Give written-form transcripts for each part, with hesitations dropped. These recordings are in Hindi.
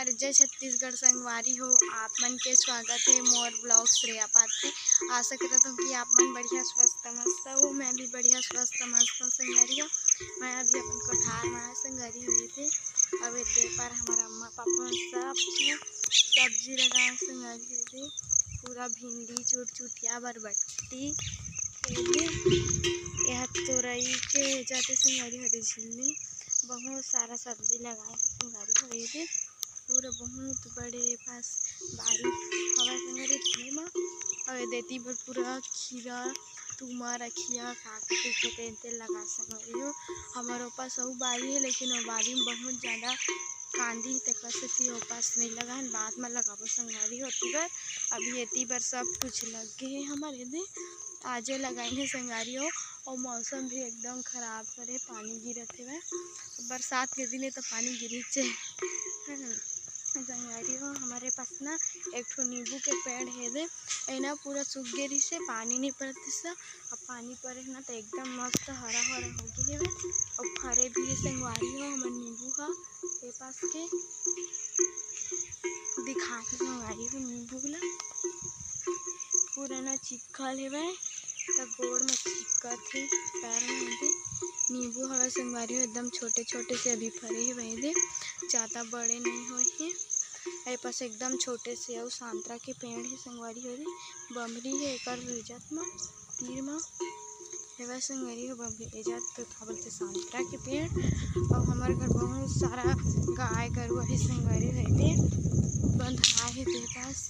नमस्कार, जय छत्तीसगढ़ संगवारी हो। आप मन के स्वागत है मोर ब्लॉग श्रेया पात्र। आशा करता हूँ कि आप मन बढ़िया स्वस्थ मस्त हो। मैं भी बढ़िया स्वस्थ मस्त संगवारी हो। मैं अभी अपन कोठार में संगवारी हुई थे। अब दे पर हमारा अम्मा पापा सब सब्जी लगाए संगवारी हुई थे। पूरा भिंडी चुटिया बरबट्टी यह तोरई के जाते संगवारी हरी झिल्ली बहुत सारा सब्जी लगाए संगवारी हुई थे। पूरा बहुत बड़े पास बारी हवा संगवारी थे माँ और देती पर पूरा खीरा तुमा रखिया काका तेल लगा संगवारी हो। हमारे पास वो बारी है लेकिन वो बारी में बहुत ज़्यादा कांदी तक से वो पास नहीं लगा है। बाद में लगाबो संगवारी होती पर अभी एती पर सब कुछ लग गए हैं हमारे दे आज लगाएंगे संगवारी हो। और मौसम भी एकदम ख़राब करे पानी गिरत है बरसात के दिन तो पानी गिरी संगवारी हो। हमारे पास ना एक ठो नींबू के पेड़ है दे ना पूरा सूख गई से पानी नहीं पड़ती से अब पानी पड़े ना तो एकदम मस्त हरा हरा हो गई है और फरे भी है संगवारी हो। हमारे नींबू है ये पास के दिखा के संगवारी हो नींबू ला पूरा ना चिखल है तो गोड़ में चिपकत है पैर में दे नींबू हवा संगवारी हो। एकदम छोटे छोटे से अभी फरे है वही दे ज़्यादा बड़े नहीं हुए हैं। ये पास एकदम छोटे से और संतरा के पेड़ है संगवारी हो रही बमरी है एक इजत में तीर में है संगवारी हो बमरी इजत तो था बोलते संतरा के पेड़। और हमारे घर बहुत सारा गाय गरुआ है संगवारी है बंधा है दे पास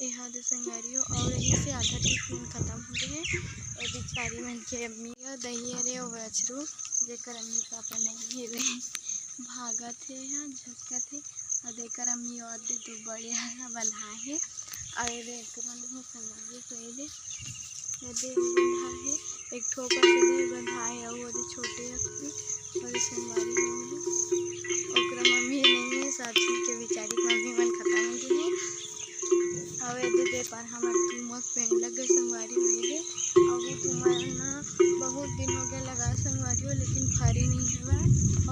यहाँ दे संगवारी हो। और यही से आधा टिफिन खत्म हो गए हैं और बेचारी मन के अम्मी दही अरे बछरू जेकर अम्मी पापा नहीं है भागत है यहाँ झटकत है और देकर अम्मी और दे तो बढ़िया बंधा है और देख संगवारी को दे बंधा है एक ठोकर से दे बंधा है और वो छोटे और संगवारी हो मम्मी नहीं है सब चीज के बेचारी मम्मी मन खत्म हो गई है। और दे पर हमारे तुमक पेड़ लग गए संगवारी हुई दे और वो तुमर ना बहुत दिन हो गए लगा संगवारी हो लेकिन फरी नहीं हुआ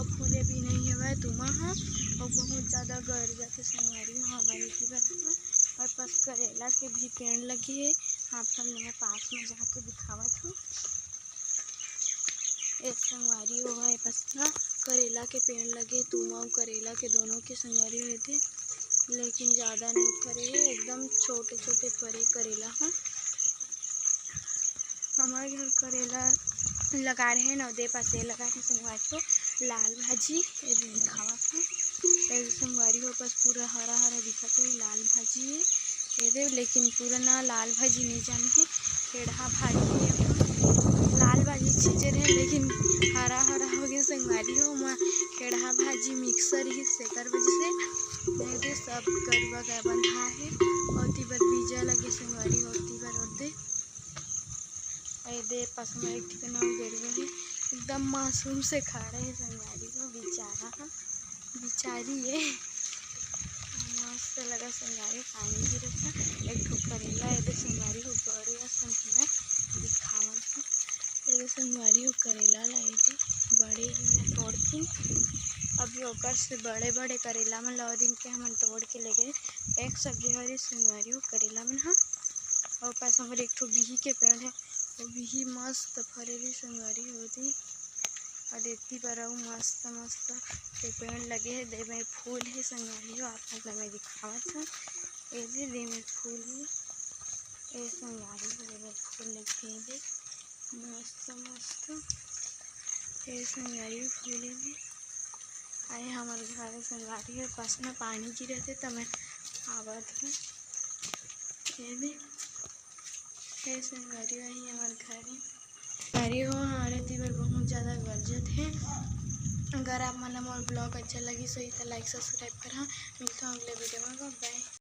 और फूले भी नहीं हुआ तुमा हाँ और बहुत ज़्यादा गड़ जाते संगवारी हो हमारे और पास करेला के भी पेड़ लगी है। आप मैं पास में जाके दिखावत हूँ एक संगवारी हो है पास ना करेला के पेड़ लगे तुमा और करेला के दोनों के संगवारी हुए थे लेकिन ज़्यादा नहीं फरे है एकदम छोटे छोटे फरे करेला हाँ। हमारे घर करेला लगा रहे हैं ना दे पास लगा के संगवारी हो लाल भाजी ये दिखावा था संगवारी हो पास पूरा हरा हरा दिखा तो लाल भाजी है ये दे लेकिन पूरा ना लाल भाजी नहीं जाने है खेड़ा भाजी है लाल भाजी चीज़ें है लेकिन हरा हरा हो गया संगवारी हो मैं खेड़ा भाजी मिक्सर ही सेकर वजह से दे सब गरुआ का बंधा है और तीबर बीजा लगे संगवारी होती बार और दे पास में एक ठिकाना गरुआ है एकदम मासूम से खड़े है संगवारी को बेचारा बेचारी है मस्त लगा संगवारी पानी गिरता एक ठो करेला है संगवारी को बढ़िया संगवारी दिखावन है संगवारी को करेला लाए बड़े ही तोड़ के अभी ओकर से बड़े बड़े करेला मन लौ दिन के हम तोड़ के ले गए एक सब्जी हरी संगवारी हो करेला मन हाँ। और पास हमारे एक ठो बिही के पेड़ है वो बिही मस्त फरेली संगवारी होती और देती पर मस्त मस्त के पेड़ लगे है दे में फूल है संगवारी हो आप मैं दिखावत हूँ ये दे में फूल है ये संगवारी हो दे में फूल लगे दे मस्त मस्त ये संगवारी फूल है आए हमारे घर संगवारी है पास में पानी गिरते तो मैं आवत हूँ ये संगवारी वही हमारे घर हो हमारे तीवर बहुत ज़्यादा गरजत है। अगर आप मन मोर ब्लॉग अच्छा लगी सही तो लाइक सब्सक्राइब करा मिलता हूँ अगले वीडियो में बाय।